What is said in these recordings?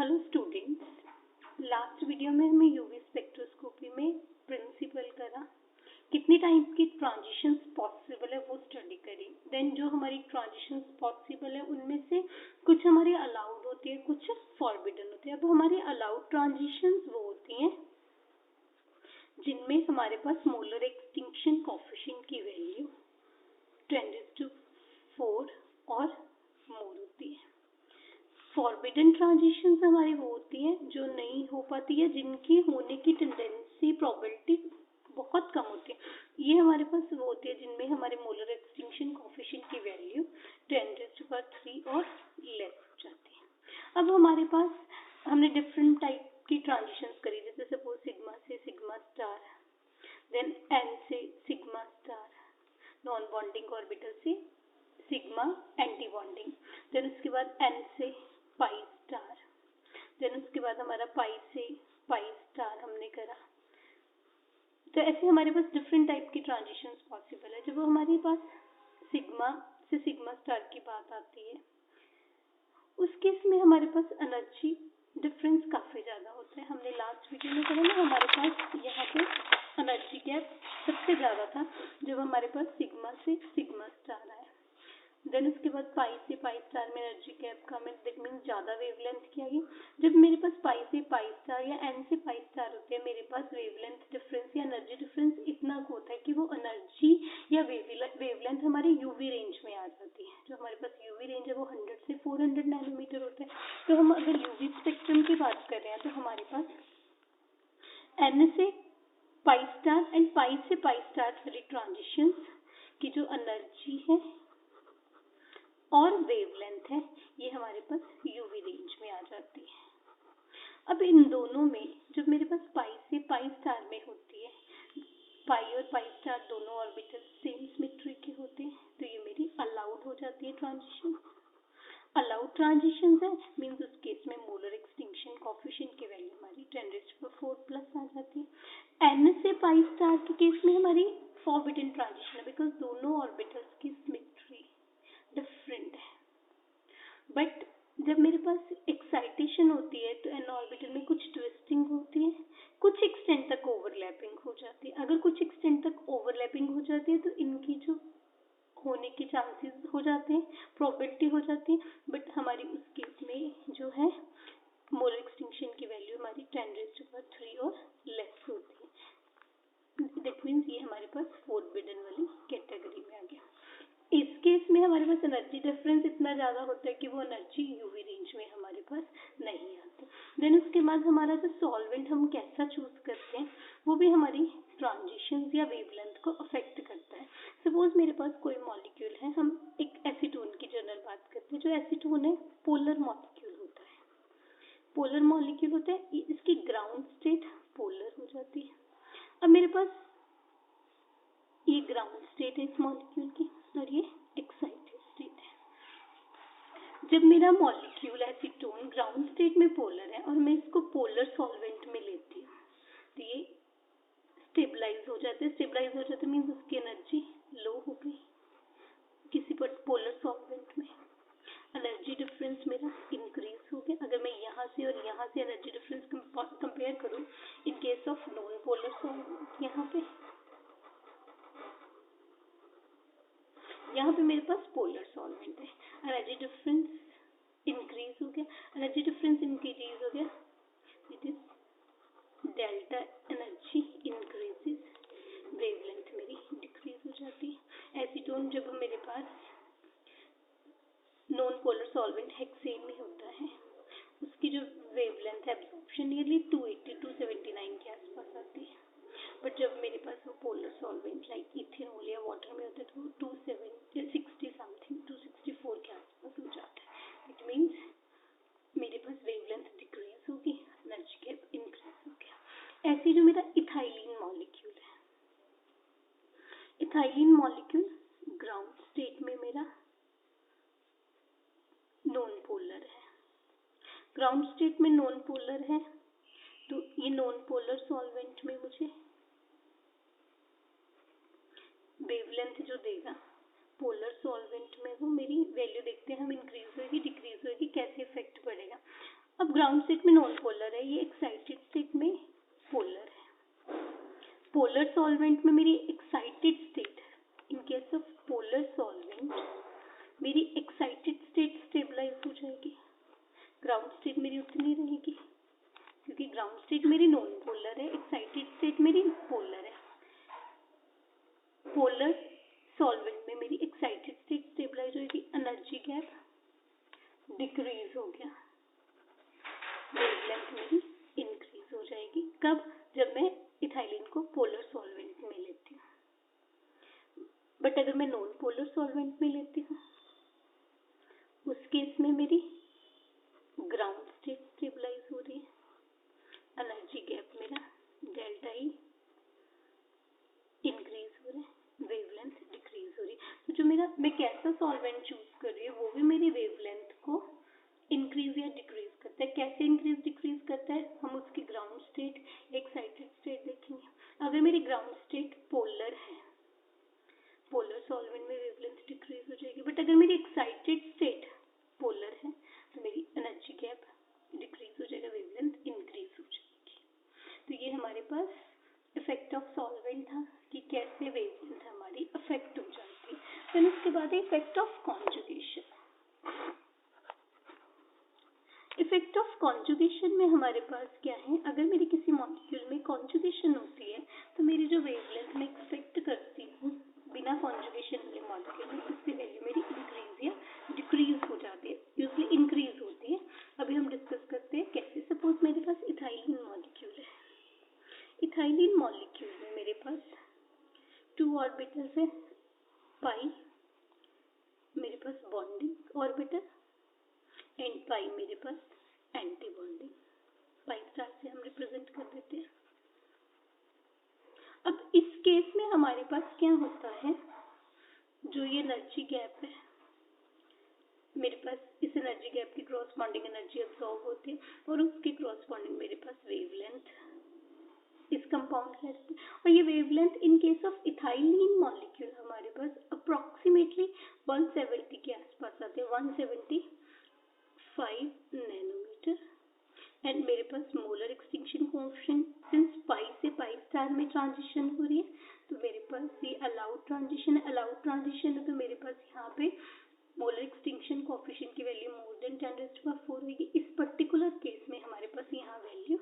Hello students, last video में हमें UV spectroscopy में प्रिंसिपल करा, कितनी टाइप की ट्रांजिशंस पॉसिबल है वो स्टडी करी। देन जो हमारी ट्रांजिशंस पॉसिबल है उनमें से कुछ हमारी अलाउड होती है, कुछ फॉरबिडन होती है। अब हमारी अलाउड ट्रांजिशंस वो होती हैं जिनमें हमारे पास मोलर एक्सटिंक्शन कोएफिशिएंट की वैल्यू 10⁴ और मोर होती है। फॉरबिडन ट्रांजिशंस हमारी वो होती है जो नहीं हो पाती है, जिनकी होने की टेंडेंसी प्रोबेबिलिटी बहुत कम होती है। ये हमारे पास वो होती है जिनमें हमारे मोलर एक्सटिंक्शन कोएफिशिएंट की वैल्यू 10⁵ और लेस हो जाती है। अब हमारे पास हमने डिफरेंट टाइप की ट्रांजिशंस करी, जैसे सपोज सिग्मा से सिग्मा स्टार, देन एन से sigma star, non bonding orbital से सिग्मा एंटी बॉन्डिंग, देन उसके बाद एन से पाई स्टार, देन उसके बाद हमारा पाई से पाई स्टार हमने करा। तो ऐसे हमारे पास डिफरेंट टाइप की ट्रांजिशंस पॉसिबल है। जब हमारे पास सिग्मा से सिग्मा स्टार की बात आती है, उस केस में हमारे पास एनर्जी डिफरेंस काफी ज्यादा होता है। हमने लास्ट वीडियो में कहा ना, हमारे पास यहाँ पे एनर्जी गैप सबसे ज्यादा था जब हमारे पास सिग्मा से सिग्मा स्टार आया। देन उसके बाद पाई से पाई स्टार में एनर्जी गैप का दैट मीन्स ज्यादा वेवलेंथ की आई। जब मेरे पास पाई से पाई स्टार या एन से पाई स्टार होते हैं, मेरे पास वेवलेंथ डिफरेंस या एनर्जी डिफरेंस इतना होता है कि वो एनर्जी या वेवलेंथ हमारी यूवी रेंज में आ जाती है। जो हमारे पास यूवी रेंज है वो 100 से 400 नैनोमीटर होता है। तो हम अगर यूवी स्पेक्ट्रम की बात कर रहे हैं तो हमारे पास एन से पाई स्टार एंड पाई से पाई स्टार वाली ट्रांजिशन की जो एनर्जी है और वेवलेंथ है, ये हमारे पास यूवी रेंज में आ जाती है। अब इन दोनों में जब मेरे पास पाई से पाई स्टार में होती है, पाई और पाई स्टार दोनों ऑर्बिटल सेम सिमेट्री के होते हैं, तो ये मेरी अलाउड हो जाती है ट्रांजिशन। अलाउड ट्रांजिशन है मीन्स उस केस में मोलर एक्सटिंक्शन कोएफिशिएंट की वैल्यू हमारी 10⁴ प्लस आ जाती है। एन से पाई स्टार के केस में हमारी फॉरबिडन ट्रांजिशन है, बिकॉज दोनों ऑर्बिटल्स की सिमेट्री डिफरेंट है। बट जब मेरे पास एक्साइटेशन होती है तो एन ऑर्बिटल में कुछ ट्विस्टिंग होती है, कुछ एक्सटेंट तक ओवरलैपिंग हो जाती है। अगर कुछ एक्सटेंट तक ओवरलैपिंग हो जाती है तो इनकी जो होने के चांसेस हो जाते हैं, प्रोबेबिलिटी हो जाती है। बट हमारी उस केस में जो है मोलर एक्सटिंक्शन की वैल्यू हमारी 10⁵ और लेस होती है। दैट मीन्स ये हमारे पास फॉरबिडन वाली कैटेगरी में आ गया। इस केस में हमारे पास एनर्जी डिफरेंस इतना ज्यादा होता है कि वो एनर्जी यूवी रेंज में हमारे पास नहीं आती। देन उसके बाद हमारा जो सॉल्वेंट हम कैसा चूज करते हैं वो भी हमारी ट्रांजिशंस या वेवलेंथ को अफेक्ट करता है। सपोज मेरे पास कोई मॉलिक्यूल है, हम एक एसीटोन की जनरल बात करते हैं। जो एसीटोन है पोलर मॉलिक्यूल होता है, पोलर मॉलिक्यूल होता है, इसकी ग्राउंड स्टेट पोलर हो जाती है। अब मेरे पास ये ग्राउंड स्टेट है इस मॉलिक्यूल की और ये एक्साइटेड स्टेट है। जब मेरा मॉलिक्यूल एसीटोन ग्राउंड स्टेट में पोलर है और मैं इसको पोलर सॉल्वेंट में लेती हूँ तो ये स्टेबलाइज हो जाते हैं। स्टेबलाइज हो जाते मीन्स उसकी एनर्जी लो हो गई किसी पर पोलर सॉल्वेंट में, एनर्जी डिफरेंस मेरा इंक्रीज हो गया। अगर मैं यहाँ से और यहाँ से एनर्जी डिफरेंस कंपेयर करूँ इन case of non polar solvent, यहाँ पे मेरे पास पोलर सॉल्वेंट है, एनर्जी डिफरेंस इंक्रीज हो गया। एनर्जी डिफरेंस इंक्रीज हो गया, it is delta energy increases, wavelength मेरी डिक्रीज हो जाती है। एसीटोन जब मेरे पास नॉन पोलर सॉल्वेंट हेक्सेन में होता है, उसकी जो वेवलेंथ है एब्जॉर्प्शन नियरली 280-279 के आसपास आती है। बट जब मेरे पास वो पोलर सॉल्वेंट लाइक इथेनॉल या वाटर में होता है तो वो 260 समथिंग 264 के आसपास हो जाता है। इट मीन्स मेरे पास वेवलेंथ डिक्रीज होगी, एनर्जी गैप इंक्रीज हो गया। ऐसे जो मेरा इथाइलिन मॉलिक्यूल है, इथाइलिन मॉलिक्यूल ग्राउंड स्टेट में मेरा नॉन पोलर है, ग्राउंड स्टेट में नॉन पोलर है तो ये नॉन पोलर सॉल्वेंट में मुझे वेवलेंथ जो देगा पोलर सॉल्वेंट में वो मेरी वैल्यू देखते हैं हम, इंक्रीज होगी डिक्रीज होगी, कैसे इफेक्ट पड़ेगा। अब ग्राउंड स्टेट में नॉन पोलर है, ये एक्साइटेड स्टेट में पोलर है। पोलर सॉल्वेंट में मेरी एक्साइटेड स्टेट है। इन केस ऑफ पोलर सॉल्वेंट मेरी एक्साइटेड स्टेट स्टेबलाइज हो जाएगी, ग्राउंड स्टेट मेरी उतनी रहेगी, क्योंकि ग्राउंड स्टेट मेरी नॉन पोलर है, एक्साइटेड स्टेट मेरी पोलर है। पोलर सॉल्वेंट में मेरी एक्साइटेड स्टेट स्टेबलाइज होगी, एनर्जी गैप डिक्रीज हो गया, वेवलेंथ मेरी इंक्रीज हो जाएगी। कब? जब मैं इथाइलिन को पोलर सॉल्वेंट में लेती हूँ। बट अगर मैं नॉन पोलर सॉल्वेंट में लेती हूँ उस केस में मेरी ग्राउंड स्टेट स्टेबलाइज हो रही है, एनर्जी गैप मेरा डेल्टा ई इंक्रीज हो रहा है, वेवलेंथ डिक्रीज हो रही है। तो जो मेरा मैं कैसा सॉल्वेंट चूज कर रही हूँ वो भी मेरी वेवलेंथ को इंक्रीज या डिक्रीज करता है। कैसे इंक्रीज डिक्रीज करता है, हम उसकी ग्राउंड स्टेट, एक्साइटेड स्टेट देखेंगे। अगर मेरी ग्राउंड स्टेट पोलर है, पोलर सॉल्वेंट में वेवलेंथ डिक्रीज हो जाएगी। बट अगर मेरी एक्साइटेड स्टेट पोलर है तो मेरी एनर्जी गैप डिक्रीज हो जाएगा, वेवलेंथ इंक्रीज हो जाएगी। तो ये हमारे पास इफेक्ट ऑफ सॉल्वेंट था कि कैसे वेवलेंथ हमारी अफेक्ट हो जाती है। फिर उसके बाद effect of conjugation. Effect of conjugation में हमारे पास क्या है, अगर मेरी किसी मॉलिक्यूल में कॉन्जुगेशन होती है तो मेरी जो वेवलेंथ मैं एक्सपेक्ट करती हूँ बिना कॉन्जुगेशन वाले मॉलिक्यूल में, उसकी वैल्यू मेरी इंक्रीज या डिक्रीज हो जाती है, यूजली इंक्रीज होती है। अभी हम डिस्कस करते हैं कैसे। सपोज मेरे पास इथाइलिन मॉलिक्यूल है, इथाइलिन मॉलिक्यूल में मेरे पास 2 ऑर्बिटल्स है, पाई मेरे पास बॉन्डिंग ऑर्बिटल एंड पाई मेरे पास एंटी बॉन्डिंग, पाई स्टार से हम रिप्रेजेंट कर देते हैं। अब इस केस में हमारे पास क्या होता है, जो ये एनर्जी गैप है मेरे पास, इस एनर्जी गैप की क्रॉसपॉन्डिंग एनर्जी अब्सॉर्ब होती है और उसके क्रॉसपॉन्डिंग मेरे पास वेवलेंथ इस कंपाउंड है। और ये wavelength in case of ethylene molecule हमारे पास अप्रोक्सीमेटली 170 के आसपास आते हैं, 175 नैनोमीटर। एंड मेरे पास मोलर एक्सटिंक्शन कोएफिशिएंट, सिंस पाई से पाई स्टार में ट्रांजिशन हो रही है तो मेरे पास ये अलाउड ट्रांजिशन है, तो मेरे पास यहाँ पे मोलर एक्सटिंक्शन कोएफिशिएंट की वैल्यू मोर देन 10⁴ होगी। इस पर्टिकुलर केस में हमारे पास यहाँ वैल्यू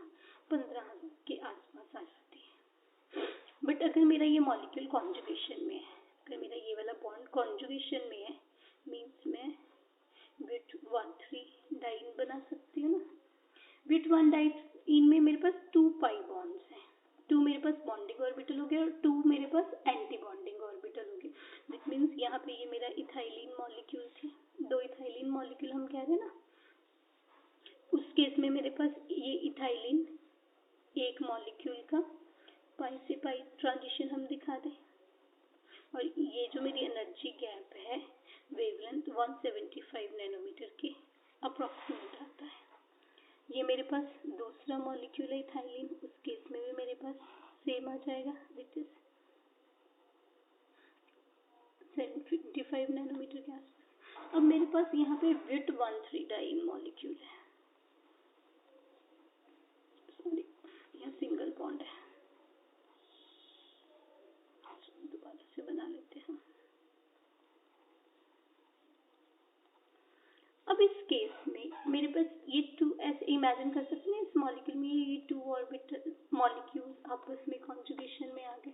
15,000 के आसपास आ जाती है। बट अगर मेरा ये मॉलिक्यूल कॉन्जुगेशन में है, अगर मेरा ये वाला बॉन्ड कॉन्जुगेशन में है, मीन्स मैं विथ 1,3 डाइन बना सकती हूँ ना। विथ 1 डाइन में मेरे पास 2 पाई बॉन्ड्स हैं, 2 मेरे पास बॉन्डिंग ऑर्बिटल हो गया और 2 मेरे पास एंटी बॉन्डिंग ऑर्बिटल हो गए। दिस मीन्स यहाँ पे ये मेरा इथाइलिन मॉलिक्यूल थी, 2 इथाइलिन मॉलिक्यूल हम कह रहे हैं ना, उस केस में मेरे पास ये इथाइलिन एक मॉलिक्यूल का पाई से पाई ट्रांजिशन हम दिखा दें, और ये जो मेरी एनर्जी गैप है वेवलेंथ 175 नैनोमीटर के अप्रोक्सीमेट आता है। ये मेरे पास दूसरा मॉलिक्यूल है इथाइलिन, उस केस में भी मेरे पास सेम आ जाएगा, दिट इज 755 नैनोमीटर के आसपास। अब मेरे पास यहाँ पे विट 1,3 डाइन मॉलिक्यूल है, सॉरी यहाँ सिंगल बॉन्ड है, दोबारा से बना लेते हैं। अब इस केस में मेरे पास ये 2 ऐसे इमेजिन कर सकते हैं, इस मॉलिक्यूल में ये 2 ऑर्बिटल मॉलिक्यूल्स आपस में कॉन्जुगेशन में आ गए,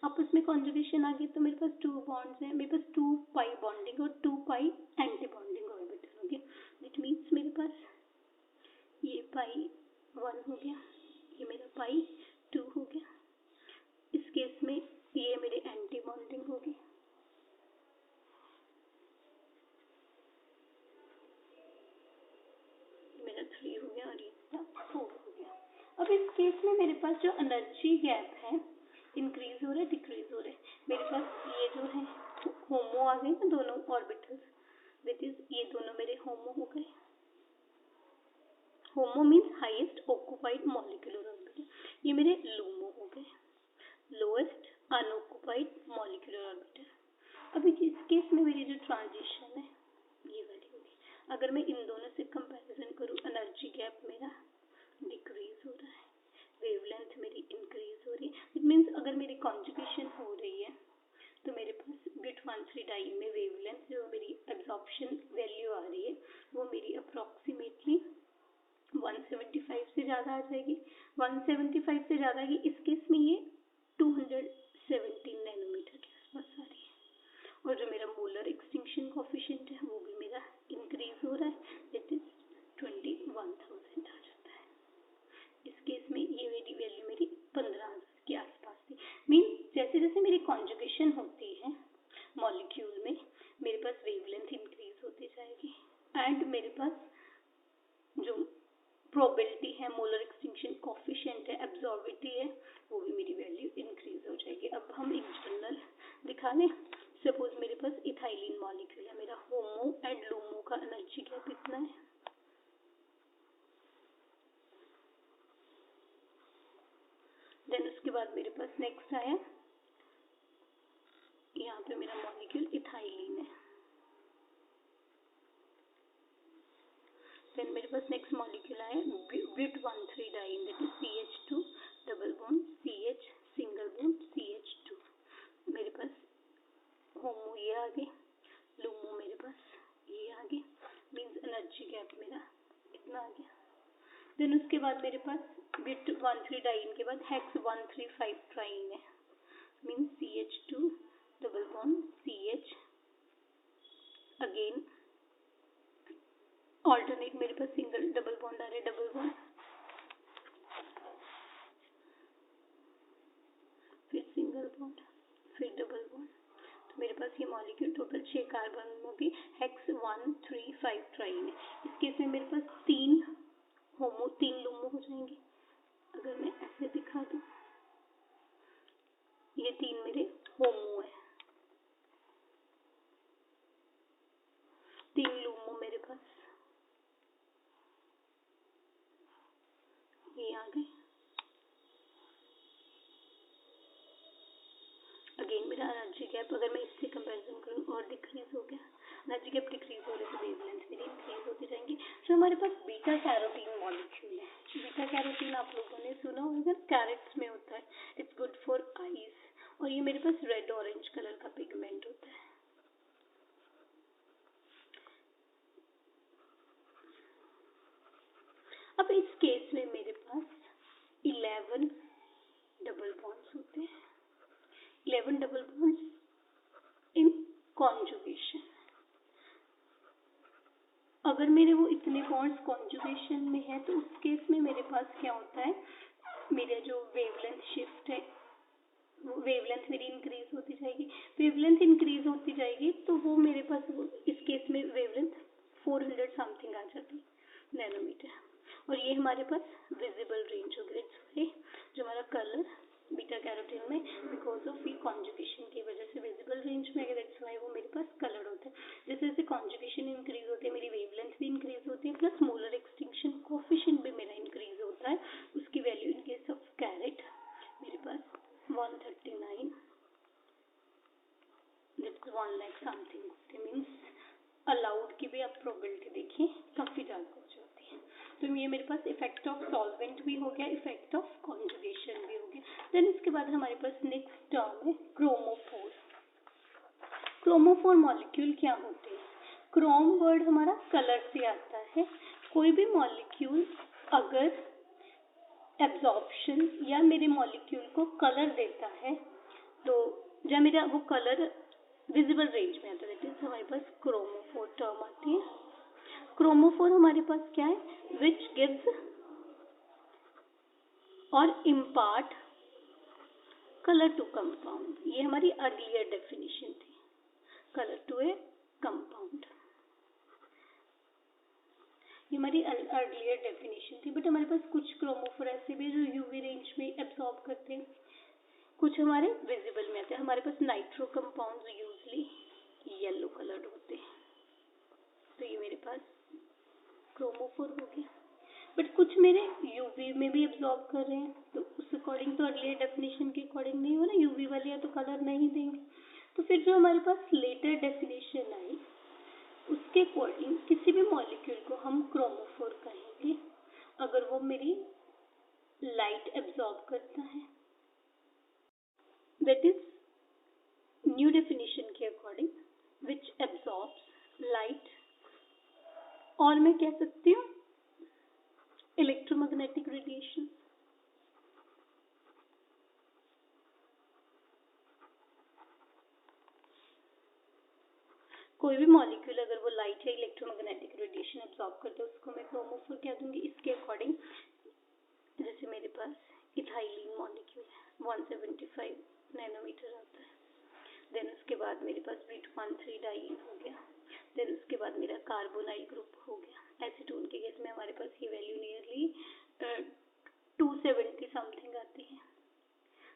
आपस में कॉन्जुगेशन आ गए तो मेरे पास 2 बॉन्ड्स हैं, मेरे पास 2 पाई बॉन्डिंग और 2 पाई एंटी बॉन्डिंग ऑर्बिटल हो गए। इट मीन्स मेरे पास ये पाई 1 हो गया, ये मेरा पाई 2 हो गया। इस केस में ये मेरे एंटी बॉन्डिंग होगी, मेरा 3 हो गया और ये 4 हो गया। अब इस केस में मेरे पास जो एनर्जी गैप है इंक्रीज हो रहा है डिक्रीज हो रहा है, मेरे पास ये जो है होमो आ गए ना दोनों ऑर्बिटल्स, दैट इज ये दोनों मेरे होमो हो गए। होमो means highest occupied molecular orbital, ये मेरे लूमो हो गए, लोएस्ट अनऑक्युपाइड मॉलिक्यूलर ऑर्बिटल। अभी इस केस में मेरी जो ट्रांजिशन है ये वाली होगी। अगर मैं इन दोनों से कंपैरिजन करूं एनर्जी गैप डाई में वेवलेंथ जो मेरी एब्जॉर्प्शन वैल्यू आ रही है वो मेरी अप्रोक्सीमेटली 175 से ज़्यादा आ जाएगी। 175 से ज़्यादा आएगी, इस केस में ये 217 नैनोमीटर के आसपास आ रही है। और जो मेरा मोलर एक्सटिंक्शन कोफिशिएंट है वो भी मेरा इंक्रीज हो रहा है, दैट इज 21,000 आ जाता है। इस केस में ये मेरी वैल्यू मेरी 15,000 के आसपास थी। मीन्स जैसे जैसे मेरी कॉन्जुगेशन होती है मॉलिक्यूल में मेरे पास वेवलेंथ इंक्रीज होती जाएगी एंड मेरे पास जो प्रोबेबिलिटी है, मोलर एक्सटिंक्शन कोफिशिएंट है, एब्जॉर्बिटी है, वो भी मेरी वैल्यू इंक्रीज हो जाएगी। अब हम एक जर्नल दिखा लें। सपोज मेरे पास इथाइलिन मॉलिक्यूल है, मेरा होमो एंड लूमो का एनर्जी गैप इतना है। देन उसके बाद मेरे पास नेक्स्ट आया, यहाँ पे मेरा मॉलिक्यूल इथाइलिन है। देन मेरे पास नेक्स्ट मॉलिक्यूल आया buta 1,3 diene, that is CH2 double bond CH single bond CH2। मेरे पास होमो ये आ गए, लूमो मेरे पास ये आ गए, मीन्स एनर्जी गैप मेरा इतना आ गया। देन उसके बाद मेरे पास ब्यूट 1,3 डाइन के बाद हेक्स 1,3,5 ट्राइन है, means CH2 double bond CH again alternate मेरे पास सिंगल डबल बॉन्ड आ रहे, डबल बॉन्ड फिर सिंगल बॉन्ड फिर डबल बॉन्ड। तो मेरे पास ये मॉलिक्यूल टोटल 6 कार्बन की हेक्स 1,3,5 ट्राइन है। इस केस में मेरे पास 3 होमो 3 लूमो हो जाएंगे। अगर मैं ऐसे दिखा दूं, ये 3 मेरे होमो है, 3 लूमो मेरे पास ये आ गए। अगेन मेरा एनर्जी गैप अगर मैं इससे कंपैरिजन करूँ और डिक्रीज हो गया, एनर्जी गैप डिक्रीज हो रहे तो वेवलेंथ मेरी इंक्रीज होती जाएंगी। तो हमारे पास बीटा कैरोटीन मॉलिक्यूल है। बीटा कैरोटीन आप लोगों ने सुना होगा, कैरेट्स में होता है, इट्स गुड फॉर आईज और ये मेरे पास रेड ऑरेंज कलर का पिगमेंट होता है। अब इस केस में मेरे पास 11 डबल बॉन्ड्स होते हैं, 11 डबल बॉन्ड्स इन कॉन्जुगेशन। अगर मेरे वो इतने बॉन्ड्स कॉन्जुगेशन में है तो उस केस में मेरे पास क्या होता है, मेरा जो वेवलेंथ शिफ्ट है वो वेवलेंथ मेरी इंक्रीज होती जाएगी। वेवलेंथ इंक्रीज होती जाएगी तो वो मेरे पास इस केस में वेवलेंथ 400 समथिंग आ जाती नैनोमीटर। और ये हमारे पास विजिबल रेंज हो गई, जो हमारा कलर बीटा कैरोटीन में बिकॉज ऑफ ये कॉन्जुगेशन की वजह से विजिबल रेंज में है, दैट्स व्हाई वो मेरे पास कलर होता है। जैसे जैसे कॉन्जुगेशन इंक्रीज होती है मेरी वेवलेंथ भी इंक्रीज होती है, प्लस मोलर एक्सटिंक्शन कोफिशिएंट भी मेरा इंक्रीज होता है। उसकी value in case of carat मेरे पास 139 दैट्स 1 लाख समथिंग होती है। मीन्स अलाउड की भी आप प्रोबेबिलिटी देखिए काफी ज्यादा हो जाती है। तो ये मेरे पास इफेक्ट ऑफ सॉल्वेंट भी हो गया, इफेक्ट ऑफ कॉन्जुगेशन भी हो गया। देन इसके बाद हमारे पास नेक्स्ट टर्म है क्रोमोफोर। क्रोमोफोर मॉलिक्यूल क्या होते हैं? क्रोम वर्ड हमारा कलर से आता है। कोई भी मॉलिक्यूल अगर एब्जॉर्प्शन या मेरे मॉलिक्यूल को कलर देता है तो जब मेरा वो कलर विजिबल रेंज में आता है दैट इज हमारे पास क्रोमोफोर टर्म आती है। क्रोमोफोर हमारे पास क्या है, विच गिव्स और इम्पार्ट कलर टू कंपाउंड। ये हमारी अर्लियर डेफिनेशन थी, कलर टू ए कंपाउंड, ये हमारी अर्लियर डेफिनेशन थी। बट हमारे पास कुछ क्रोमोफोर ऐसे भी जो यूवी रेंज में एब्सॉर्ब करते हैं, कुछ हमारे विजिबल में आते हैं। हमारे पास nitro compounds usually yellow coloured होते हैं, तो ये मेरे पास क्रोमोफोर हो गया। बट कुछ मेरे यूवी में भी एब्सॉर्ब कर रहे हैं, तो उस अकॉर्डिंग तो अर्लियर डेफिनेशन के अकॉर्डिंग नहीं हो ना, यूवी वाले या तो कलर नहीं देंगे। तो फिर जो हमारे पास लेटर डेफिनेशन आई उसके अकॉर्डिंग किसी भी मॉलिक्यूल को हम क्रोमोफोर कहेंगे अगर वो मेरी लाइट एब्सॉर्ब करता है। दैट इज न्यू डेफिनेशन के अकॉर्डिंग which absorbs light, और मैं कह सकती हूँ इलेक्ट्रोमैग्नेटिक रेडिएशन। कोई भी मॉलिक्यूल अगर वो लाइट या इलेक्ट्रोमैग्नेटिक रेडिएशन एब्जॉर्ब करता है उसको मैं क्रोमोफोर कह दूंगी। इसके अकॉर्डिंग जैसे मेरे पास इथाइलिन मॉलिक्यूल है, 175 नैनोमीटर आता है। देन उसके बाद मेरे पास ब्यूटान 3 डाइईन हो गया। देन उसके बाद मेरा कार्बोनाइल ग्रुप हो गया। एसीटोन के केस में हमारे पास ये वैल्यू नियरली 270 समथिंग आती है।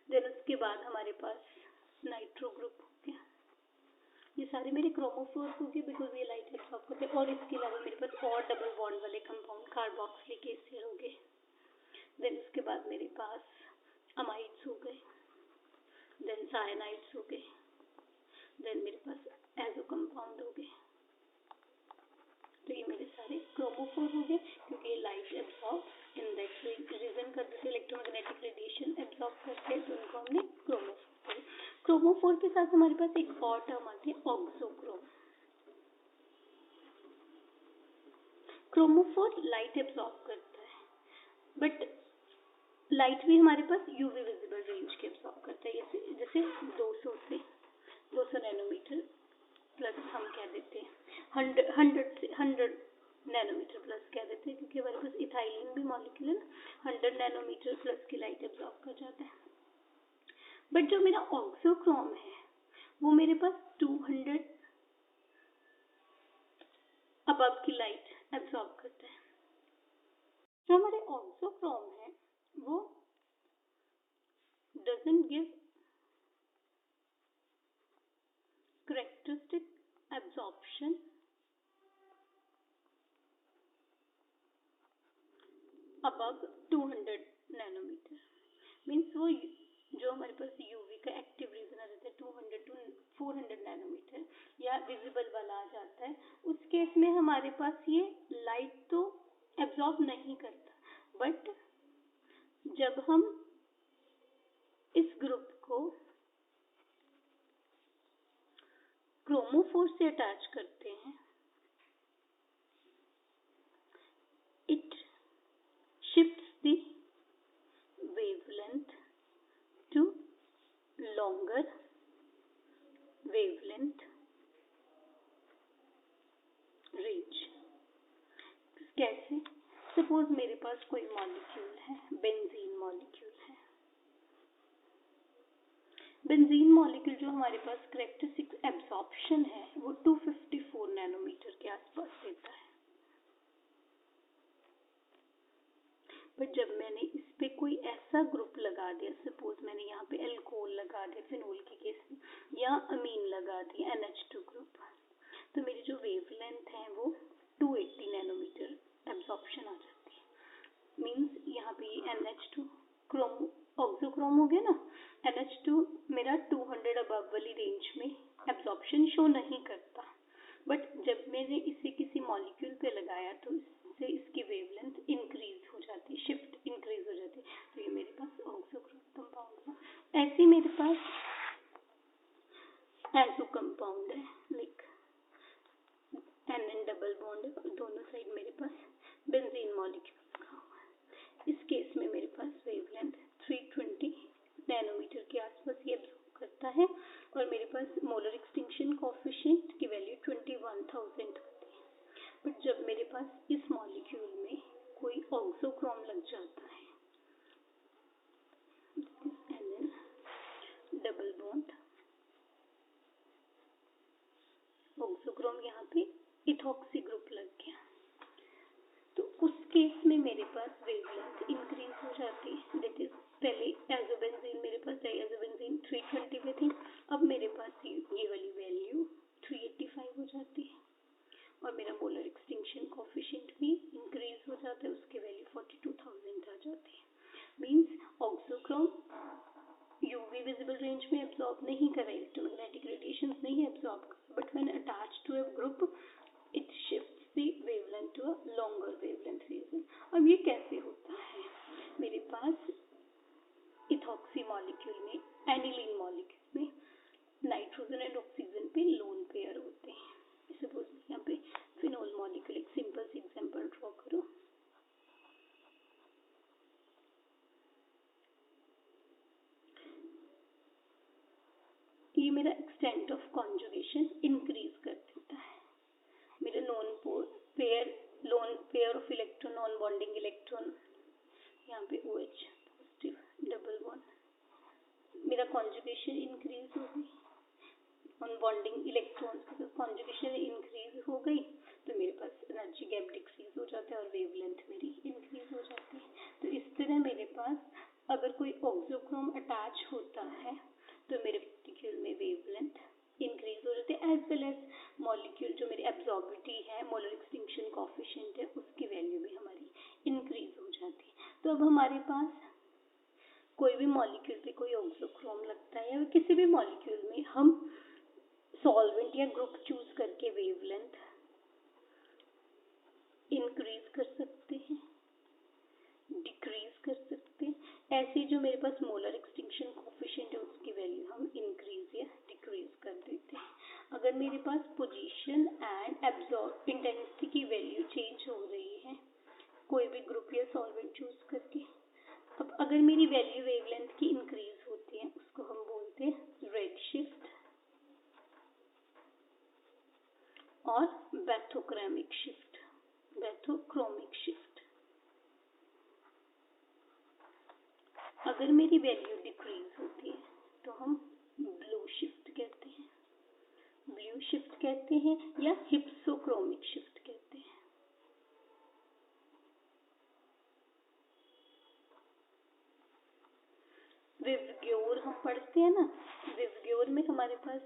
देन उसके बाद हमारे पास नाइट्रो ग्रुप हो गया। ये सारे मेरे क्रोमोफोर हो गए बिकॉज ये लाइट एब्सॉर्ब करते हैं। और इसके अलावा मेरे पास और डबल बॉन्ड वाले कंपाउंड कार्बोक्सिलिक एसिड हो गए। देन उसके बाद मेरे पास अमाइड्स हो गए, देन साइनाइड्स हो गए, देन मेरे पास एजो कंपाउंड हो गए। तो ये मेरे सारे क्रोमोफोर हो गए क्योंकि ये light absorb in that region करते थे, इलेक्ट्रोमैग्नेटिक रेडिएशन एब्सॉर्ब करते हैं, तो उनको हमने क्रोमोफोर। क्रोमोफोर के साथ हमारे पास एक और टर्म आती है ऑक्सोक्रोम। क्रोमोफोर लाइट एब्सॉर्ब करता है बट लाइट भी हमारे पास यूवी विजिबल रेंज के एब्सॉर्ब करता है। जैसे 200 नैनोमीटर प्लस हम कह देते हैं 100 नैनोमीटर प्लस कह देते हैं क्योंकि हमारे पास इथाइलिन भी मॉलिक्यूल है ना, 100 नैनोमीटर प्लस की लाइट एब्सॉर्ब कर जाता है। बट जो मेरा ऑक्सोक्रोम है वो मेरे पास 200 अबव की लाइट एब्सॉर्ब करता है। जो हमारे ऑक्सोक्रोम है वो doesn't give characteristic absorption above 200 nanometre. Means वो जो हमारे पास यूवी का एक्टिव रीजन आ जाता है 200 to 400 नैनोमीटर या विजिबल वाला आ जाता है, उस केस में हमारे पास ये लाइट तो एब्जॉर्ब नहीं करता। बट जब हम इस ग्रुप को क्रोमोफोर से अटैच करते हैं, it shifts the wavelength to longer wavelength range। कैसे? सपोज मेरे पास कोई मॉलिक्यूल है, बेंजीन मॉलिक्यूल है। बेंजीन मॉलिक्यूल जो हमारे पास कैरेक्टरिस्टिक एब्सॉर्प्शन है वो 254 नैनोमीटर के आसपास देता है। बट जब मैंने इस पे कोई ऐसा ग्रुप लगा दिया, सपोज मैंने यहाँ पे एल्कोहल लगा दिया फिनोल के केस में, या अमीन लगा दिया NH2 ग्रुप, तो मेरी जो वेवलेंथ है वो 280 नैनोमीटर एब्जॉर्प्शन आ जाती है। मींस यहाँ पे NH2 क्रोम ऑक्सोक्रोम हो गया ना, NH2 मेरा 200 अबव वाली रेंज में एब्जॉर्प्शन शो नहीं करता। बट जब मैंने इसे किसी मॉलिक्यूल पे लगाया तो इससे इसकी वेवलेंथ इंक्रीज हो जाती है, शिफ्ट इंक्रीज हो जाती है। तो ये मेरे पास ऑक्सोक्रोम कंपाउंड है। ऐसे मेरे पास एजो कंपाउंड है, लाइक NN डबल बॉन्ड है, दोनों साइड मेरे पास बेंजीन मॉलिक्यूल रखा हुआ है। इस केस में मेरे पास वेवलेंथ 320 नैनोमीटर के आसपास ये एब्जॉर्ब करता है और मेरे पास मोलर एक्सटिंक्शन कोएफिशिएंट की वैल्यू 21,000 होती है। बट जब मेरे पास इस मॉलिक्यूल में कोई ऑक्सोक्रोम लग जाता है, NN डबल बॉन्ड ऑक्सोक्रोम, यहाँ पे इथॉक्सी ग्रुप लग गया, तो उस केस में मेरे पास वेवलेंथ इंक्रीज हो जाती है। दैट इज पहले एजोबेंजीन मेरे पास डाइएजोबेंजीन 320 पे थी, अब मेरे पास ये वाली वैल्यू 385 हो जाती है और मेरा मोलर एक्सटिंक्शन कोएफिशिएंट भी इंक्रीज हो जाता है, उसकी वैल्यू 42,000 आ जाती है। Means auxochrome UV visible range में एब्जॉर्ब नहीं कर रहा, इलेक्ट्रोमैग्नेटिक रेडिएशंस नहीं एब्जॉर्ब कर, but when attached to a group it shifts the wavelength to a longer wavelength region. अब ये कैसे होता है? मेरे पास इथॉक्सी मॉलिक्यूल में, एनिलीन मॉलिक्यूल में नाइट्रोजन एंड ऑक्सीजन पे लोन पेयर होता है। ये मेरा एक्सटेंट ऑफ कॉन्जुगेशन इंक्रीज कर देता है। मेरे lone pair of electron, non bonding electron, यहाँ पे OH पॉजिटिव डबल बॉन्ड, मेरा कॉन्जुगेशन इंक्रीज हो गई। नॉन बॉन्डिंग इलेक्ट्रॉन्स के साथ कॉन्जुगेशन इंक्रीज हो गई तो मेरे पास एनर्जी गैप डिक्रीज हो जाता है और वेवलेंथ मेरी इंक्रीज हो जाती है। तो इस तरह मेरे पास अगर कोई ऑक्सोक्रोम अटैच होता है तो मेरे पार्टिकल में वेवलेंथ इंक्रीज हो जाती है, एज वेल एज मॉलिक्यूल जो मेरी एब्जॉर्बिविटी है, मोलर एक्सटिंक्शन कोएफिशिएंट है, उसकी वैल्यू भी हमारी इंक्रीज हो जाती है। तो अब हमारे पास कोई भी मॉलिक्यूल पे कोई ऑक्सोक्रोम लगता है या किसी भी मॉलिक्यूल में हम सॉल्वेंट या ग्रुप चूज करके वेवलेंथ इंक्रीज कर सकते हैं, डिक्रीज कर सकते हैं। ऐसे जो मेरे पास मोलर एक्सटिंक्शन कोएफिशिएंट है उसकी वैल्यू हम इंक्रीज या डिक्रीज कर देते हैं। अगर मेरे पास पोजीशन एंड एब्जॉर्ब इंटेंसिटी की वैल्यू चेंज हो रही है कोई भी ग्रुप या सॉल्वेंट चूज करके, अब अगर मेरी वैल्यू वेवलेंथ की इंक्रीज होती है उसको हम बोलते हैं रेड शिफ्ट और बैथोक्रोमिक शिफ्ट। अगर मेरी वैल्यू डिक्रीज होती है तो हम ब्लू शिफ्ट कहते हैं या हिप्सोक्रोमिक शिफ्ट कहते हैं। विवग्योर हम पढ़ते हैं ना, विवग्योर में हमारे पास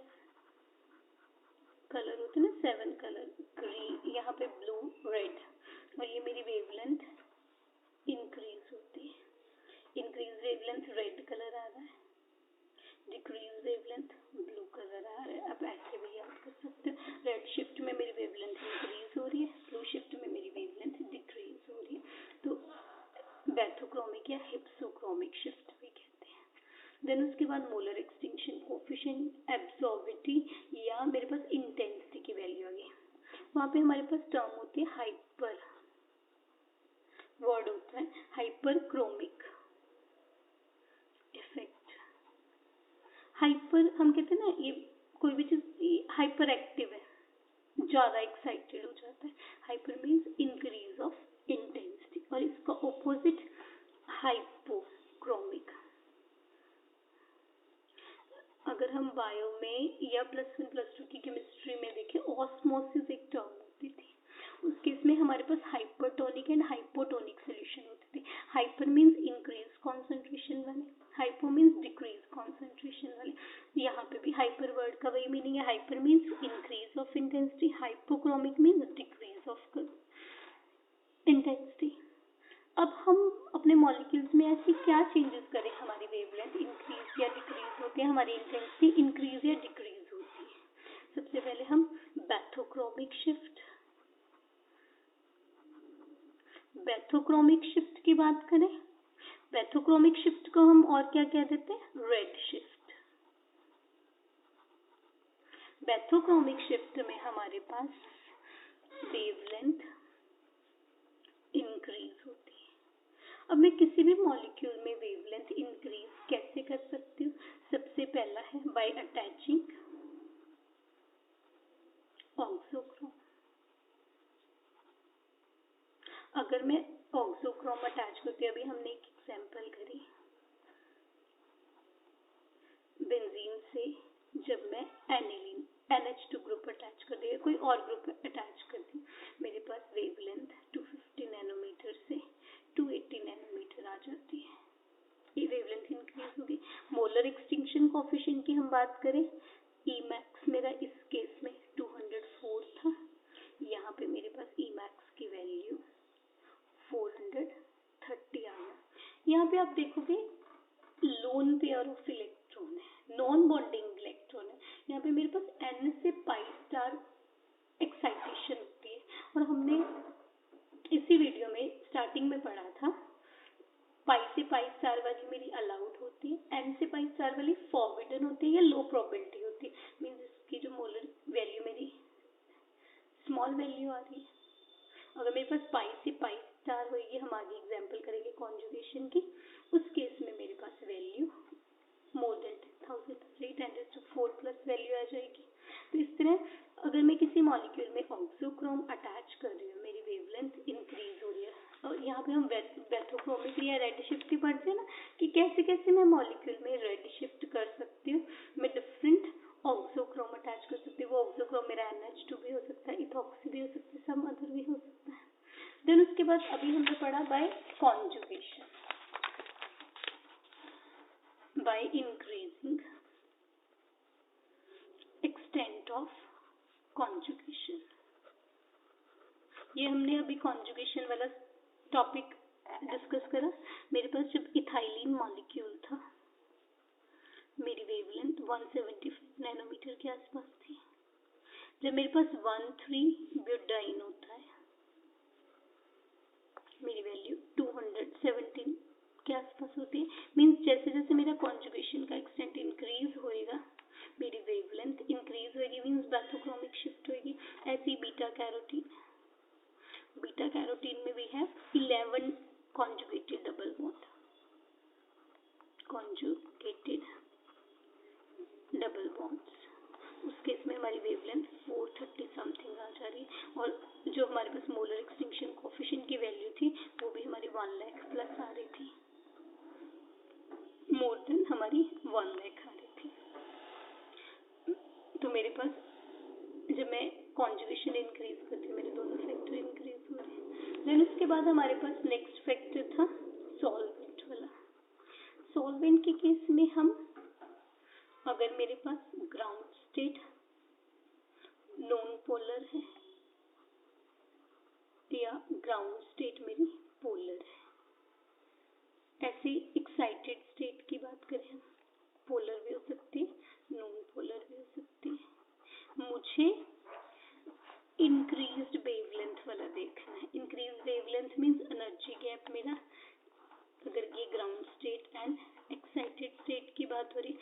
कलर होते हैं ना 7 कलर, ग्रीन, यहाँ पे ब्लू, रेड, और ये मेरी वेवलेंथ इंक्रीज होती है। इंक्रीज वेवलेंथ रेड कलर आ रहा है, डिक्रीज वेवलेंथ ब्लू कलर आ रहा है। अब ऐसे भी याद कर सकते हो, रेड शिफ्ट में मेरी वेवलेंथ इंक्रीज हो रही है, ब्लू शिफ्ट में मेरी वेवलेंथ डिक्रीज हो रही है, तो बैथोक्रोमिक या हिप्सोक्रोमिक शिफ्ट भी कहते हैं। देन उसके बाद मोलर एक्सटिंक्शन कोएफिशिएंट, एब्जॉर्बिविटी या मेरे पास इंटेंसिटी की वैल्यू आ गई। वहाँ पे हमारे पास टर्म होती है हाइपर, वर्ड होता है हाइपरक्रोमिक इफेक्ट। हाइपर हम कहते हैं ना, ये कोई भी चीज हाइपर एक्टिव है, ज्यादा एक्साइटेड हो जाता है। Hyper means increase of intensity और इसका ऑपोजिट हाइपोक्रोमिक। अगर हम बायो में या +1 +2 की केमिस्ट्री में देखें, ऑस्मोसिस एक टर्म होती थी, उस केस में हमारे पास हाइपरटोनिक एंड हाइपोटोनिक सॉल्यूशन होते थे। हाइपर मींस इंक्रीज कॉन्सेंट्रेशन वाले, हाइपो मींस डिक्रीज कॉन्सेंट्रेशन वाले। यहाँ पे भी हाइपर वर्ड का वही मीनिंग है, hyper means increase of intensity, hypochromic means decrease of intensity. अब हम अपने मॉलिक्यूल्स में ऐसी क्या चेंजेस करें हमारी वेवलेंथ इंक्रीज या डिक्रीज होती है, हमारी इंटेंसिटी इंक्रीज या डिक्रीज होती है। सबसे पहले हम बैथोक्रोमिक शिफ्ट की बात करें, बैथोक्रोमिक शिफ्ट को हम और क्या कह देते हैं, रेड शिफ्ट। बैथोक्रोमिक शिफ्ट में हमारे पास वेवलेंथ इंक्रीज होती है। अब मैं किसी भी मॉलिक्यूल में वेवलेंथ इंक्रीज कैसे कर सकती हूँ? सबसे पहला है बाय अटैचिंग ऑक्सोक्रोम। अगर मैं ऑक्सोक्रोम अटैच करती हूँ, अभी हमने एक एग्जांपल करी, बेंजीन से जब मैं एनिलीन NH2 ग्रुप अटैच कर दिया, कोई और ग्रुप अटैच कर दी, मेरे पास वेवलेंथ 250 नैनोमीटर से 280 नैनोमीटर आ जाती है। ये वेवलेंथ इंक्रीज होगी। मोलर एक्सटिंक्शन कोएफिशिएंट की हम बात करें, Emax मेरा इस केस में 204 था, यहाँ पे मेरे पास Emax की वैल्यू 430 आ गया। यहाँ पे आप देखोगे लोन पेयर ऑफ इलेक्ट्रॉन है, नॉन बॉन्डिंग इलेक्ट्रॉन है, यहाँ पे मेरे पास N से पाई स्टार एक्साइटेशन होती है, और हमने इसी वीडियो में स्टार्टिंग में पढ़ा था पाई से पाई स्टार वाली मेरी अलाउड होती है, N से पाई स्टार वाली फॉरबिडन होती है या लो प्रोबेबिलिटी होती है, मीन्स इसकी जो मोलर वैल्यू मेरी स्मॉल वैल्यू आ रही है। अगर मेरे पास पाई से पाई स्टार होगी, हम आगे एग्जांपल करेंगे कॉन्जुगेशन की, उस केस में मेरे पास value more than 10,000, right, 10⁴ plus value आ जाएगी। तो इस तरह अगर मैं किसी मॉलिक्यूल में ऑक्सोक्रोम अटैच कर रही हूँ, मेरी वेवलेंथ इंक्रीज हो रही है। और यहाँ पे हम बैथोक्रोमिक या रेड शिफ्ट की पढ़ते हैं ना, कि कैसे कैसे मैं मॉलिक्यूल में रेड शिफ्ट कर सकती हूँ, मैं डिफरेंट ऑक्सोक्रोम अटैच कर सकती हूँ। वो ऑक्सोक्रोम मेरा NH2 भी हो सकता है, इथॉक्सी भी हो सकता है, सम अदर भी हो सकता है। देन उसके बाद अभी हमने पढ़ा by conjugation, by increasing extent of conjugation. ये हमने अभी कॉन्जुगेशन वाला टॉपिक डिस्कस करा। मेरे पास जब इथाइलिन मॉलिक्यूल था, मेरी वेवलेंथ 175 नैनोमीटर के आसपास थी। जब मेरे पास 1,3 ब्यूटाइन होता है, मेरी वैल्यू 217 के आसपास होती है। मीन्स जैसे जैसे मेरा कॉन्जुगेशन का एक्सटेंट इंक्रीज होएगा, मेरी वेवलेंथ इंक्रीज होएगी, मीन्स बैथोक्रोमिक शिफ्ट होएगी। ऐसी बीटा कैरोटीन में we have 11 conjugated double bond, conjugated double bonds। उस केस में हमारी वेवलेंथ 430 समथिंग आ जा रही है, और जो हमारे पास मोलर एक्सटिंक्शन कोफिशिएंट की वैल्यू थी वो भी हमारी 1 लाख प्लस आ रही थी, मोर देन हमारी 1 लाख आ रही थी। तो मेरे पास जब मैं कॉन्जुगेशन इंक्रीज करती हूँ, मेरे दोनों फैक्टर इंक्रीज हो रहे हैं। देन उसके बाद हमारे पास नेक्स्ट फैक्टर था सॉल्वेंट वाला। सॉल्वेंट के केस में हम, अगर मेरे पास ग्राउंड स्टेट नॉन पोलर है या ग्राउंड स्टेट मेरी पोलर है, ऐसी एक्साइटेड स्टेट की बात करें, पोलर भी हो सकती है, नॉन पोलर भी हो सकती है। मुझे इंक्रीज्ड वेवलेंथ वाला देखना है। Increased wavelength means energy gap मेरा, अगर ये ground state and excited state की बात हो रही,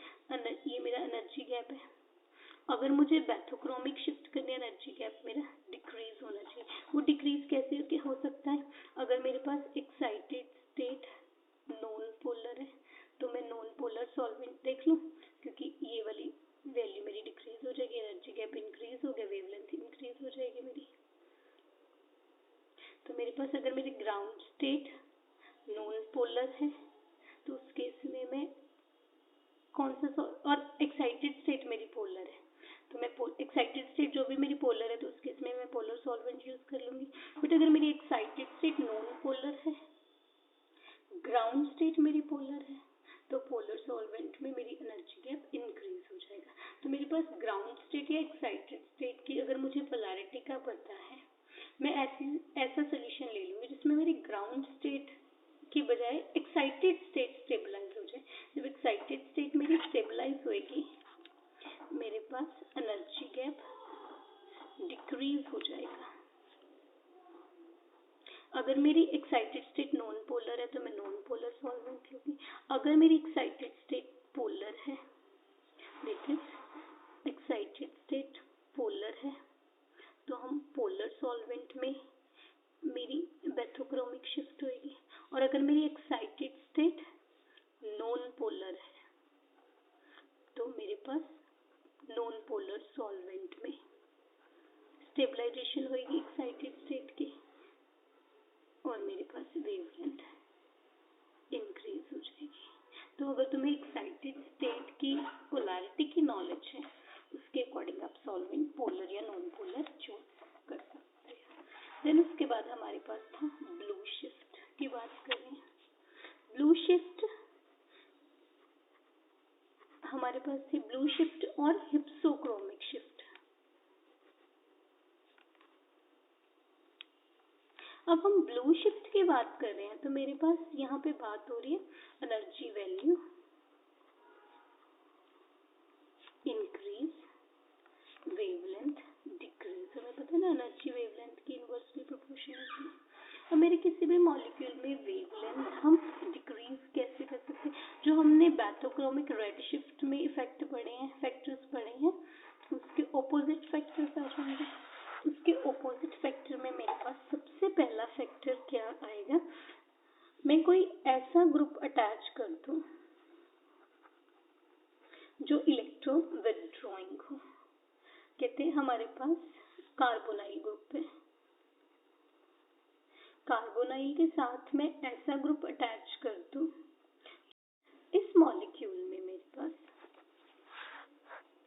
ये मेरा एनर्जी गैप है। अगर मुझे बैथोक्रोमिक शिफ्ट करनी है, एनर्जी गैप मेरा डिक्रीज होना चाहिए। वो डिक्रीज कैसे हो सकता है? अगर मेरे पास एक्साइटेड स्टेट नॉन पोलर है तो मैं नॉन पोलर सॉल्वेंट देख लूं, क्योंकि ये वाली वैल्यू मेरी डिक्रीज हो जाएगी, एनर्जी गैप इंक्रीज हो गया, वेवलेंथ इंक्रीज हो जाएगी मेरी। तो मेरे पास अगर मेरी ग्राउंड स्टेट नॉन पोलर है तो उस केस में मैं कौन सा, और एक्साइटेड स्टेट मेरी पोलर है तो मैं एक्साइटेड स्टेट जो भी मेरी पोलर है तो उस केस में मैं पोलर सॉल्वेंट यूज कर लूंगी। बट अगर मेरी एक्साइटेड स्टेट नॉन पोलर है, ग्राउंड स्टेट मेरी पोलर है, तो पोलर सॉल्वेंट में मेरी एनर्जी गैप इंक्रीज हो जाएगा। तो मेरे पास ग्राउंड स्टेट या एक्साइटेड स्टेट की अगर मुझे पोलैरिटी का पता है, मैं ऐसा सोल्यूशन ले लूंगी जिसमें मेरी ग्राउंड स्टेट की बजाय एक्साइटेड स्टेट स्टेबलाइज हो जाए। जब एक्साइटेड स्टेट मेरी स्टेबलाइज होएगी, मेरे पास एनर्जी गैप डिक्रीज हो जाएगा। अगर मेरी एक्साइटेड स्टेट नॉन पोलर है तो मैं नॉन पोलर सॉल्वेंट लूंगी। अगर मेरी एक्साइटेड स्टेट पोलर है, एक्साइटेड स्टेट पोलर है, तो हम पोलर सॉल्वेंट में मेरी बैथोक्रोमिक शिफ्ट होएगी। और अगर मेरी एक्साइटेड स्टेट नॉन पोलर है तो मेरे पास नॉन पोलर सॉल्वेंट में स्टेबलाइजेशन होएगी एक्साइटेड स्टेट की, और मेरे पास वेवलेंथ इंक्रीज हो जाएगी। तो अगर तुम्हें एक्साइटेड स्टेट की पोलैरिटी की नॉलेज है, उसके अकॉर्डिंग आप सॉल्वेंट पोलर या नॉन पोलर चूज कर सकते हैं। देन उसके बाद हमारे पास था ब्लू शिफ्ट की बात करें। ब्लू शिफ्ट हमारे पास थी ब्लू शिफ्ट और हिप्सोक्रोमिक शिफ्ट। अब हम ब्लू शिफ्ट की बात कर रहे हैं तो मेरे पास यहाँ पे बात हो रही है energy value increase, wavelength decrease. हमें पता है ना एनर्जी वेवलेंथ की इनवर्सली प्रोपोर्शनल है। अब मेरे किसी भी मॉलिक्यूल में वेवलेंथ हम डिक्रीज कैसे कर सकते हैं? जो हमने बैथोक्रोमिक रेड शिफ्ट में इफेक्ट पढ़े हैं, फैक्टर्स पढ़े हैं, उसके ऑपोजिट फैक्टर्स आ जाएंगे। उसके ऑपोजिट फैक्टर में मेरे पास सबसे पहला फैक्टर क्या आएगा? मैं कोई ऐसा ग्रुप अटैच कर दूं जो इलेक्ट्रॉन विथड्रॉइंग हो। कहते हैं हमारे पास कार्बोनाइल ग्रुप है, कार्बोनाइल के साथ में ऐसा ग्रुप अटैच कर दूं, इस मॉलिक्यूल में मेरे पास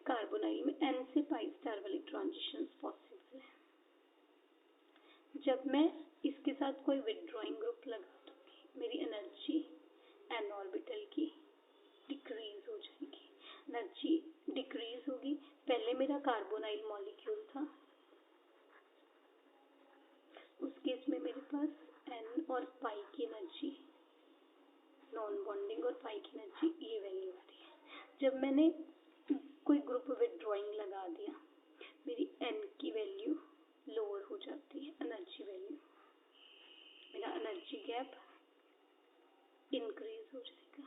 कार्बोनाइल में n से pi स्टार वाली ट्रांजिशंस पॉसिबल है। जब मैं इसके साथ कोई विथड्रॉइंग ग्रुप लगा दूंगी, मेरी एनर्जी n ऑर्बिटल की डिक्रीज हो जाएगी, एनर्जी डिक्रीज होगी। पहले मेरा कार्बोनाइल मॉलिक्यूल था, उस केस में मेरे पास n और pi की एनर्जी, नॉन बॉन्डिंग और pi की एनर्जी ये वैल्यू आ रही है। जब मैंने कोई ग्रुप विथड्रॉइंग लगा दिया, मेरी n की वैल्यू लोअर हो जाती है, एनर्जी वैल्यू, मेरा एनर्जी गैप इंक्रीज हो जाएगा।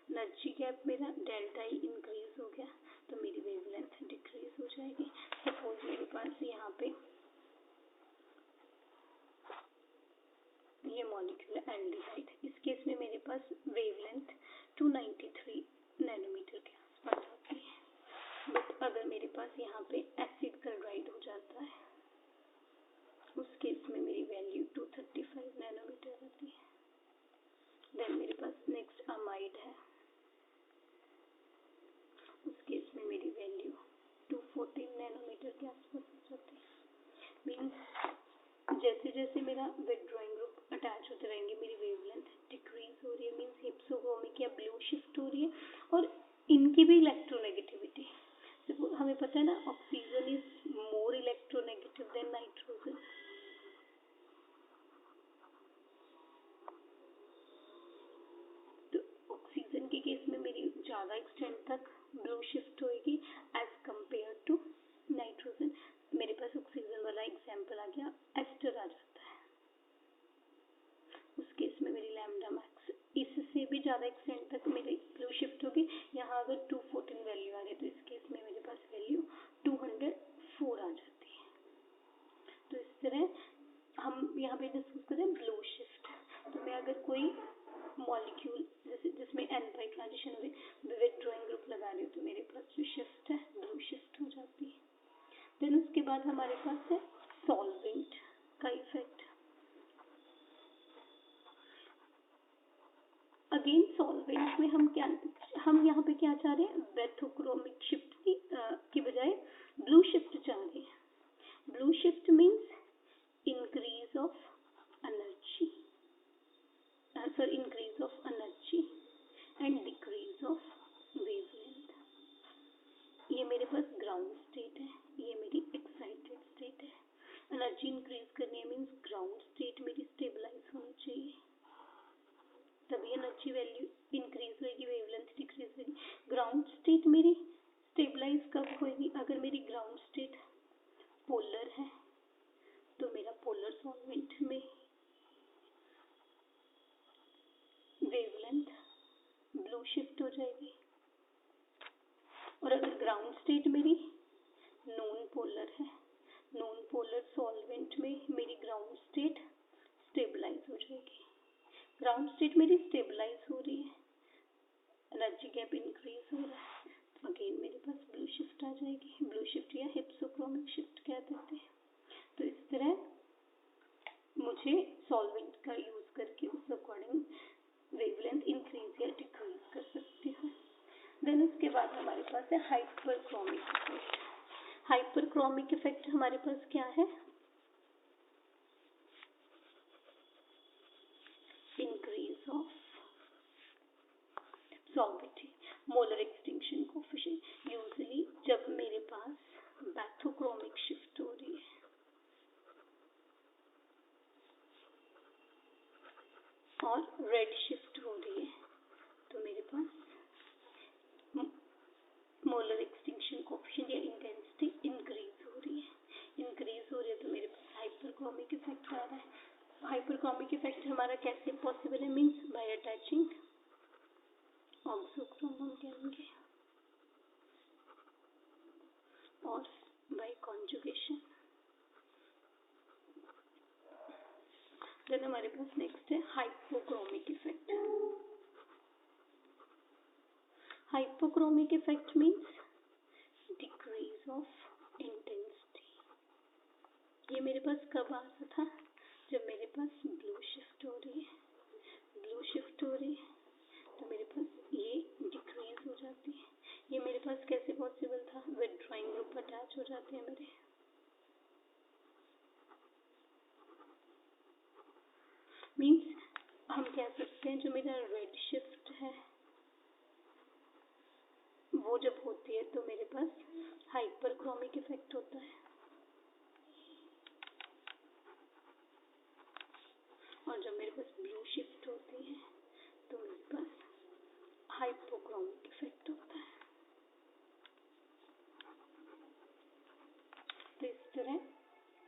एनर्जी गैप मेरा डेल्टा ई इंक्रीज हो गया तो मेरी वेवलेंथ डिक्रीज हो जाएगी। सपोज मेरे पास यहाँ पे ये मॉलिक्यूल है एल्डिहाइड, इस केस में मेरे पास वेवलेंथ 293 नैनोमीटर के आसपास होती है। बट अगर मेरे पास यहाँ पे एसिड क्लोराइड हो जाता है, उस केस में मेरी वैल्यू 235 नैनोमीटर आती है। देन मेरे पास नेक्स्ट अमाइड है, उस केस में मेरी वैल्यू 214 नैनोमीटर के आसपास हो जाती है। मीन्स जैसे जैसे मेरा विथड्रॉइंग ग्रुप अटैच होते रहेंगे, मेरी वेवलेंथ डिक्रीज हो रही है, मीन्स हिप्सोक्रोमिक या ब्लू शिफ्ट हो रही है। और इनकी भी इलेक्ट्रोनेगेटिविटी, हमें पता है ना, oxygen is more electronegative than nitrogen. तो ऑक्सीजन के केस में मेरी ज्यादा एक्सटेंट तक ब्लू शिफ्ट होएगी एज कंपेयर टू नाइट्रोजन। मेरे पास ऑक्सीजन वाला एग्जाम्पल आ गया, एस्टर आ जाता है, उस केस में मेरी लैम्डा मैक्स इससे भी ज्यादा एक्सटेंट तक मेरी ब्लू शिफ्ट होगी। यहाँ अगर 214 वैल्यू आ रही है तो इस केस में मेरे पास वैल्यू 204 आ जाती है। तो इस तरह हम यहाँ पे डिस्कस करें ब्लू शिफ्ट। तो मैं अगर कोई मॉलिक्यूल जैसे जिसमें n pi ट्रांजिशन हुई, विथड्रॉइंग ग्रुप लगा रही हूँ, तो मेरे पास जो शिफ्ट है ब्लू शिफ्ट हो जाती है। देन उसके बाद हमारे पास है सॉल्वेंट का इफेक्ट। अगेन सॉल्वेंट में हम यहाँ पे क्या चाह रहे हैं, बेथोक्रोमिक शिफ्ट की बजाय ब्लू शिफ्ट चाह रहे हैं। Blue shift means increase of energy, increase of energy and decrease of wavelength। ये मेरे पास ग्राउंड स्टेट है, ये मेरी एक्साइटेड स्टेट है। एनर्जी इंक्रीज करनी है मीन्स ग्राउंड स्टेट मेरी स्टेबलाइज होनी चाहिए, तभी एनर्जी वैल्यू इंक्रीज होगी, वेवलेंथ डिक्रीज होगी। ग्राउंड स्टेट मेरी स्टेबलाइज कब होगी, अगर मेरी ग्राउंड स्टेट पोलर है तो मेरा पोलर सॉल्वेंट में वेवलेंथ ब्लू शिफ्ट हो जाएगी। और अगर ग्राउंड स्टेट मेरी नॉन पोलर है, नॉन पोलर सॉल्वेंट में मेरी ग्राउंड स्टेट स्टेबलाइज हो जाएगी। ग्राउंड स्टेट मेरी स्टेबलाइज हो रही है, एनर्जी गैप इंक्रीज हो रहा है, तो अगेन मेरे पास ब्लू शिफ्ट आ जाएगी। ब्लू शिफ्ट या हिप्सोक्रोमिक शिफ्ट कह देते हैं। तो इस तरह मुझे सॉल्वेंट का यूज करके उस अकॉर्डिंग वेवलेंथ इंक्रीज या डिक्रीज कर सकती हूँ। देन उसके बाद हमारे पास है हाइपरक्रोमिक इफेक्ट। हाइपरक्रोमिक इफेक्ट हमारे पास क्या है, increase of solubility, molar extinction coefficient. Usually जब मेरे पास बैथोक्रोमिक शिफ्ट हो रही है और रेड शिफ्ट हो रही है, तो मेरे पास मोलर एक्सटिंक्शन कोफिशिएंट या इंटेंसिटी इंक्रीज हो रही है। इंक्रीज हो रही है तो मेरे पास हाइपरक्रोमिक इफेक्ट आ रहा है। हाइपरक्रोमिक इफेक्ट हमारा कैसे पॉसिबल है, मीन्स बाय अटैचिंग ऑक्सोक्रोम हम कहेंगे और बाय कॉन्जुगेशन। देन हमारे पास नेक्स्ट है hypochromic effect. Hypochromic hypochromic effect means decrease of intensity. ये मेरे पास कब आ रहा था? जब मेरे पास ब्लू शिफ्ट हो रही है, ब्लू शिफ्ट हो रही है तो मेरे पास ये डिक्रीज हो जाती है। ये मेरे पास कैसे पॉसिबल था? विथड्रॉइंग ग्रुप अटैच हो जाते हैं मेरे। मीन्स हम कह सकते हैं जो मेरा रेड शिफ्ट है वो जब होती है तो मेरे पास हाइपरक्रोमिक इफेक्ट होता है, और जब मेरे पास ब्लू शिफ्ट होती है तो मेरे पास हाइपोक्रोमिक इफेक्ट होता है। तो इस तरह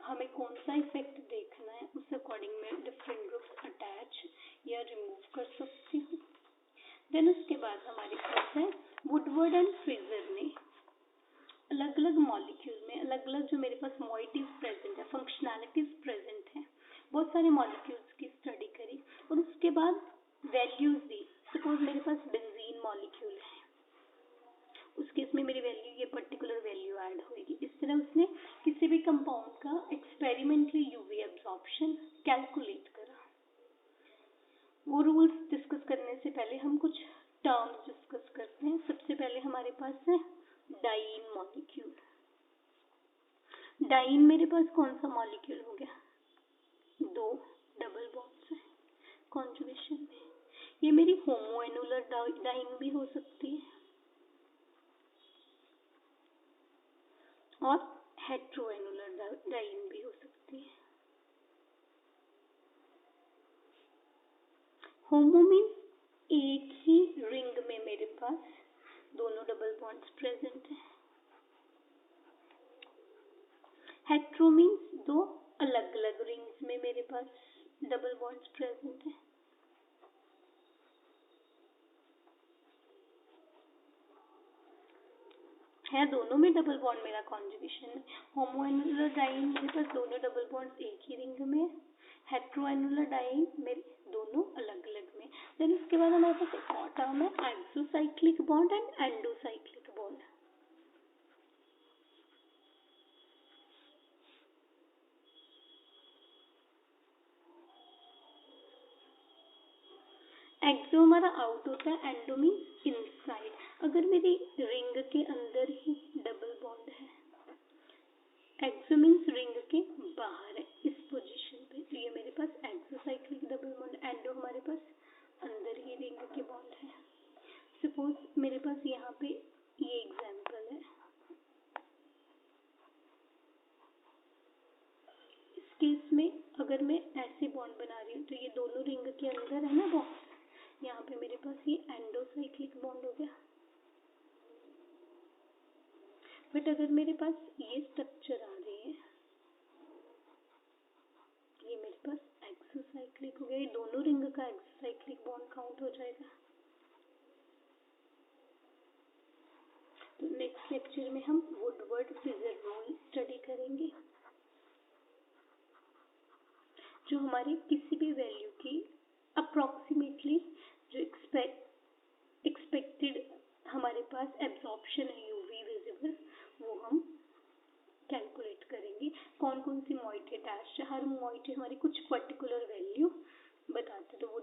हमें कौन सा इफेक्ट देखना है उस अकॉर्डिंग मैं डिफरेंट ग्रुप्स अटैच या रिमूव कर सकती हूँ। देन उसके बाद हमारे पास है वुडवर्ड एंड फ्रेजर ने अलग अलग मॉलिक्यूल में अलग अलग जो मेरे पास मॉइटीज प्रेजेंट है, फंक्शनैलिटीज प्रेजेंट है, बहुत सारे मॉलिक्यूल्स की स्टडी करी और उसके बाद वैल्यूज दी। सपोज मेरे पास बेंजीन मॉलिक्यूल है, उस केस में मेरी वैल्यू ये पर्टिकुलर वैल्यू ऐड होगी। इस तरह उसने किसी भी कंपाउंड का एक्सपेरिमेंटली यूवी एब्जॉर्प्शन कैलकुलेट करा। वो रूल्स डिस्कस करने से पहले हम कुछ टर्म्स डिस्कस करते हैं। सबसे पहले हमारे पास है डाइन मॉलिक्यूल। डाइन मेरे पास कौन सा मॉलिक्यूल हो गया? 2 डबल बॉन्ड्स है कॉन्जुगेशन में। ये मेरी होमोएनुलर डाइन भी हो सकती है और हेट्रोएनुलर डाइन भी हो सकती है। होमो मीन्स एक ही रिंग में मेरे पास दोनों डबल बॉन्ड्स प्रेजेंट है। हेट्रो मीन्स 2 अलग अलग रिंग्स में मेरे पास डबल बॉन्ड्स प्रेजेंट है दोनों में डबल बॉन्ड मेरा कॉन्जुगेशन है। होमोएनुलर डाइन मेरे पास दोनों डबल बॉन्ड्स एक ही रिंग में, हेट्रोएनुलर डाइन मेरे दोनों अलग अलग में। देन इसके बाद हमारे पास एक और टर्म है एक्सोसाइक्लिक बॉन्ड एंड एंडोसाइक्लिक बॉन्ड। एक्सो हमारा आउट होता है, एंडो मीन्स इनसाइड। अगर मेरी रिंग के अंदर ही डबल बॉन्ड है, एक्सो मीन्स रिंग के बाहर है इस पोजीशन पे, तो ये मेरे पास एक्सोसाइक्लिक डबल बॉन्ड। एंडो हमारे पास अंदर ही रिंग के बॉन्ड है। सपोज मेरे पास यहाँ पे ये एग्जांपल है। इस केस में अगर मैं ऐसे बॉन्ड बना रही हूँ तो ये दोनों रिंग के अंदर है ना बॉन्ड, यहाँ पे मेरे पास ये एंडोसाइक्लिक बॉन्ड हो गया। बट अगर मेरे पास ये स्ट्रक्चर आ रही है, ये मेरे पास एक्सोसाइक्लिक हो गया, ये दोनों रिंग का एक्सोसाइक्लिक बॉन्ड काउंट हो जाएगा। तो नेक्स्ट लेक्चर में हम वुडवर्ड फ्रेजर रूल स्टडी करेंगे, जो हमारी किसी भी वैल्यू की अप्रोक्सीमेटली जो एक्सपेक्टेड हमारे पास एब्जॉर्प्शन है यूवी विजिबल, वो हम कैलकुलेट करेंगे। कौन कौन सी मॉइटी अटैच है, हर मॉइटी हमारी कुछ पर्टिकुलर वैल्यू बताते, तो वो